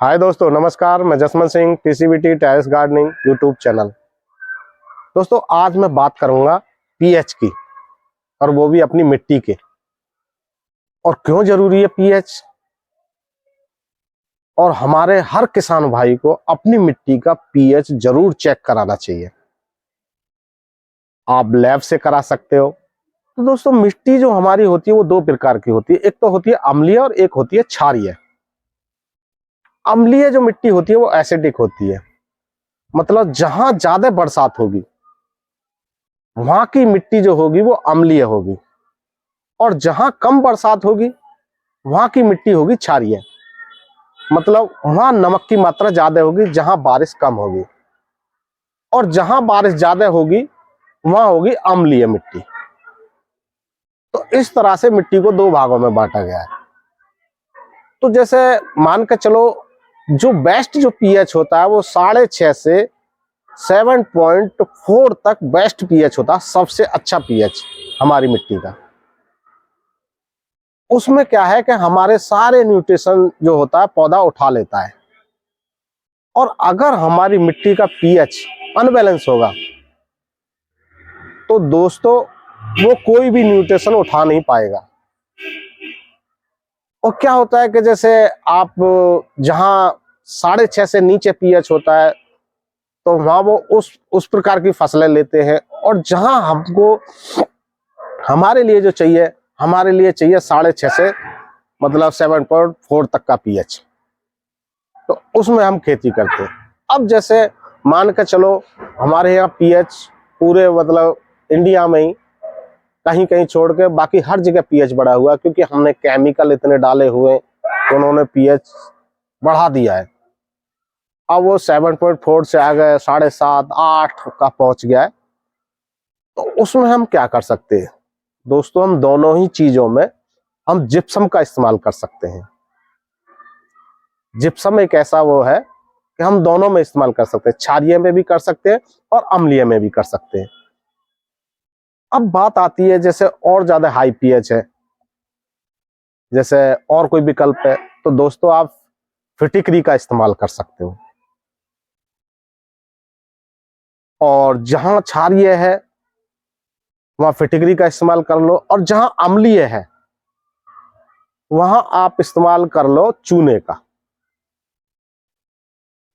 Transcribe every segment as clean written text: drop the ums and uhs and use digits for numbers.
हाय दोस्तों, नमस्कार। मैं Jasman Singh, TCBT terrace gardening YouTube channel. दोस्तों, आज मैं बात करूंगा पीएच की, और वो भी अपनी मिट्टी के। और क्यों जरूरी है पीएच, और हमारे हर किसान भाई को अपनी मिट्टी का पीएच जरूर चेक कराना चाहिए। आप लैब से करा सकते हो। तो दोस्तों, मिट्टी जो हमारी होती है वो दो प्रकार की होती है। एक तो होती है अम्लीय और एक होती है क्षारीय। अम्लीय जो मिट्टी होती है वो एसिडिक होती है, मतलब जहां ज्यादा बरसात होगी वहां की मिट्टी जो होगी वो अम्लीय होगी, और जहां कम बरसात होगी वहां की मिट्टी होगी क्षारीय। मतलब वहां नमक की मात्रा ज्यादा होगी जहां बारिश कम होगी, और जहां बारिश ज्यादा होगी वहां होगी अम्लीय मिट्टी। तो इस तरह से मिट्टी को दो भागों में बांटा गया है। तो जैसे मान के चलो, जो बेस्ट जो पीएच होता है वो 6.5 से 7.4 तक बेस्ट पीएच होता है, सबसे अच्छा पीएच हमारी मिट्टी का। उसमें क्या है कि हमारे सारे न्यूट्रिशन जो होता है पौधा उठा लेता है। और अगर हमारी मिट्टी का पीएच अनबैलेंस होगा तो दोस्तों वो कोई भी न्यूट्रिशन उठा नहीं पाएगा। और क्या होता है कि जैसे आप जहां 6.5 से नीचे पीएच होता है तो वहां वो उस प्रकार की फसलें लेते हैं, और जहां हमको हमारे लिए जो चाहिए, हमारे लिए चाहिए 6.5 से मतलब 7.4 तक का पीएच, तो उसमें हम खेती करते हैं। अब जैसे मान के चलो, हमारे यहाँ पीएच पूरे मतलब इंडिया में ही कहीं कहीं छोड़ के बाकी हर जगह पीएच बढ़ा हुआ है, क्योंकि हमने केमिकल इतने डाले हुए तो उन्होंने पीएच बढ़ा दिया है। अब वो 7.4 से आ गए 7.5 8 का पहुंच गया है। तो उसमें हम क्या कर सकते हैं दोस्तों, हम दोनों ही चीजों में हम जिप्सम का इस्तेमाल कर सकते हैं। जिप्सम एक ऐसा वो है कि हम दोनों में इस्तेमाल कर सकते हैं, क्षारीय में भी कर सकते हैं और अम्लीय में भी कर सकते हैं। अब बात आती है जैसे और ज्यादा हाई पीएच है, जैसे और कोई विकल्प है, तो दोस्तों आप फिटिकरी का इस्तेमाल कर सकते हो। और जहां क्षारीय है वहां फिटिकरी का इस्तेमाल कर लो, और जहां अम्लीय है वहां आप इस्तेमाल कर लो चूने का।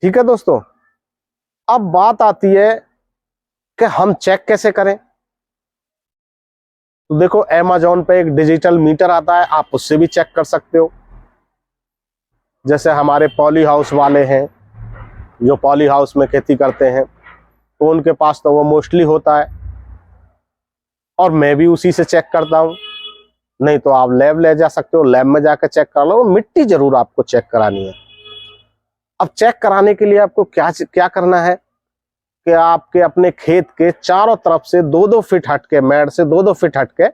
ठीक है दोस्तों। अब बात आती है कि हम चेक कैसे करें। तो देखो, अमेज़न पे एक डिजिटल मीटर आता है, आप उससे भी चेक कर सकते हो। जैसे हमारे पॉली हाउस वाले हैं जो पॉली हाउस में खेती करते हैं, तो उनके पास तो वो मोस्टली होता है, और मैं भी उसी से चेक करता हूं। नहीं तो आप लैब ले जा सकते हो, लैब में जाकर चेक कर लो। मिट्टी जरूर आपको चेक करानी है। अब चेक कराने के लिए आपको क्या क्या करना है कि आपके अपने खेत के चारों तरफ से 2-2 फीट हटके, मेड़ से 2-2 फीट हटके,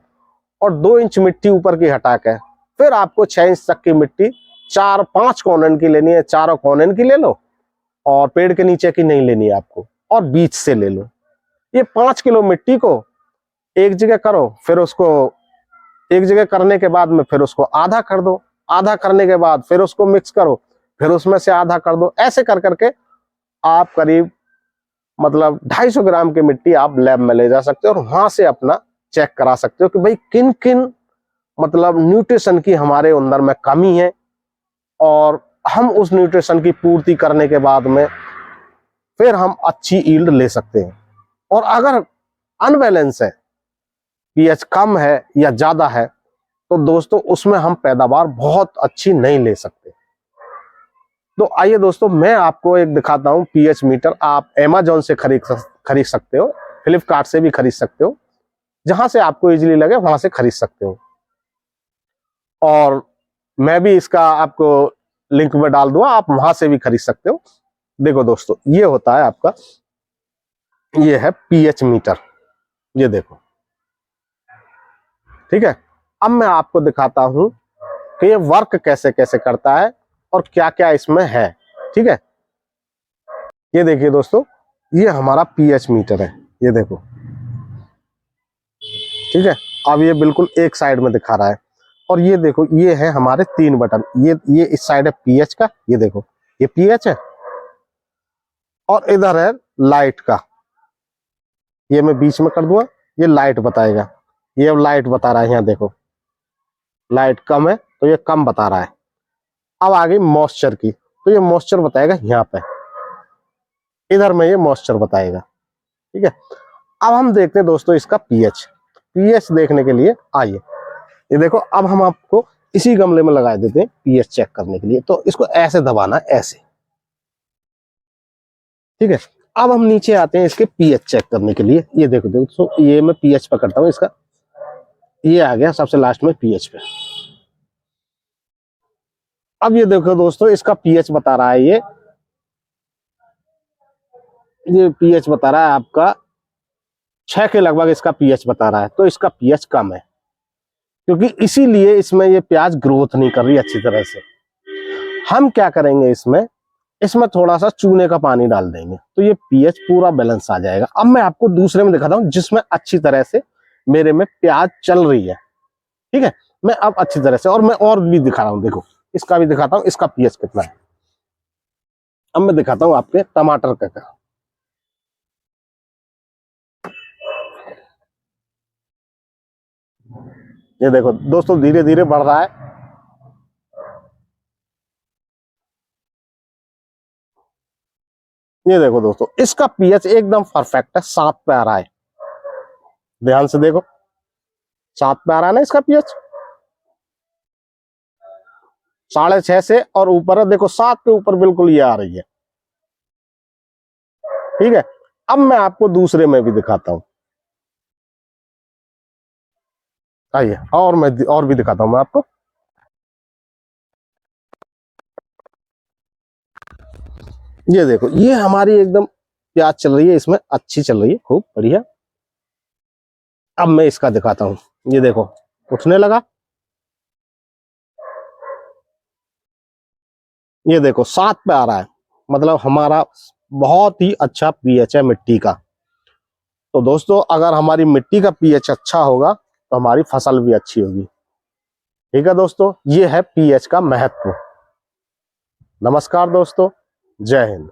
और 2 इंच मिट्टी ऊपर की हटा के, फिर आपको 6 इंच तक की मिट्टी 4-5 कॉर्नर की लेनी है। चारों कॉर्नर की ले लो, और पेड़ के नीचे की नहीं लेनी है आपको, और बीच से ले लो। ये 5 किलो मिट्टी को एक जगह करो, फिर उसको एक जगह करने के बाद में फिर उसको आधा कर दो, आधा करने के बाद फिर उसको मिक्स करो, फिर उसमें से आधा कर दो। ऐसे कर करके आप करीब मतलब 250 ग्राम की मिट्टी आप लैब में ले जा सकते हो, और वहां से अपना चेक करा सकते हो कि भाई किन किन मतलब न्यूट्रिशन की हमारे अंदर में कमी है, और हम उस न्यूट्रिशन की पूर्ति करने के बाद में फिर हम अच्छी यील्ड ले सकते हैं। और अगर अनबैलेंस है, पीएच कम है या ज्यादा है, तो दोस्तों उसमें हम पैदावार बहुत अच्छी नहीं ले सकते। तो आइए दोस्तों, मैं आपको एक दिखाता हूं पीएच मीटर। आप अमेज़न से खरीद सकते हो, फ्लिपकार्ट से भी खरीद सकते हो, जहां से आपको इजीली लगे वहां से खरीद सकते हो। और मैं भी इसका आपको लिंक में डाल दूंगा, आप वहां से भी खरीद सकते हो। देखो दोस्तों, ये होता है आपका, ये है पीएच मीटर, ये देखो। ठीक है। अब मैं आपको दिखाता हूं कि ये वर्क कैसे कैसे करता है और क्या क्या इसमें है। ठीक है। ये देखिए दोस्तों, ये हमारा पीएच मीटर है, ये देखो। ठीक है। अब ये बिल्कुल एक साइड में दिखा रहा है, और ये देखो, ये है हमारे 3 बटन। ये इस साइड है पीएच का, ये देखो। ये पीएच है, और इधर है लाइट का, ये मैं बीच में कर दूंगा, ये लाइट बताएगा, ये अब लाइट बता रहा है, यहाँ देखो लाइट कम है तो ये कम बता रहा है। अब आ गई मॉइस्चर की, तो ये मॉइस्चर बताएगा यहाँ पे, इधर में ये मॉइस्चर बताएगा। ठीक है, अब हम देखते हैं दोस्तों इसका पीएच। पीएच देखने के लिए आइए, ये देखो, अब हम आपको इसी गमले में लगा देते हैं पीएच चेक करने के लिए। तो इसको ऐसे दबाना है, ऐसे, ठीक है। अब हम नीचे आते हैं इसके पीएच चेक करने के लिए। ये देखो दोस्तों, ये मैं पीएच पकड़ता हूँ इसका, ये आ गया सबसे लास्ट में पीएच पे। अब ये देखो दोस्तों, इसका पीएच बता रहा है, ये पीएच बता रहा है आपका 6 के लगभग इसका पीएच बता रहा है। तो इसका पीएच कम है, क्योंकि इसीलिए इसमें ये प्याज ग्रोथ नहीं कर रही अच्छी तरह से। हम क्या करेंगे, इसमें थोड़ा सा चूने का पानी डाल देंगे, तो ये पीएच पूरा बैलेंस आ जाएगा। अब मैं आपको दूसरे में दिखाता हूँ जिसमें अच्छी तरह से मेरे में प्याज चल रही है। ठीक है, मैं अब अच्छी तरह से, और मैं और भी दिखा रहा हूँ, देखो इसका भी दिखाता हूँ, इसका पीएच कितना है। अब मैं दिखाता हूँ आपके टमाटर का। ये देखो दोस्तों, धीरे धीरे बढ़ रहा है। ये देखो दोस्तों, इसका पीएच एकदम परफेक्ट है, 7 पे आ रहा है। ध्यान से देखो, 7 पे आ रहा है ना इसका पीएच, 6.5 से और ऊपर है, देखो 7 के ऊपर बिल्कुल ये आ रही है। ठीक है, अब मैं आपको दूसरे में भी दिखाता हूं, आइए, और मैं और भी दिखाता हूं मैं आपको। ये देखो, ये हमारी एकदम प्याज चल रही है, इसमें अच्छी चल रही है, खूब बढ़िया। अब मैं इसका दिखाता हूं, ये देखो उठने लगा। ये देखो 7 पे आ रहा है, मतलब हमारा बहुत ही अच्छा पीएच है मिट्टी का। तो दोस्तों, अगर हमारी मिट्टी का पीएच अच्छा होगा तो हमारी फसल भी अच्छी होगी। ठीक है दोस्तों, ये है पीएच का महत्व। नमस्कार दोस्तों, जय हिंद।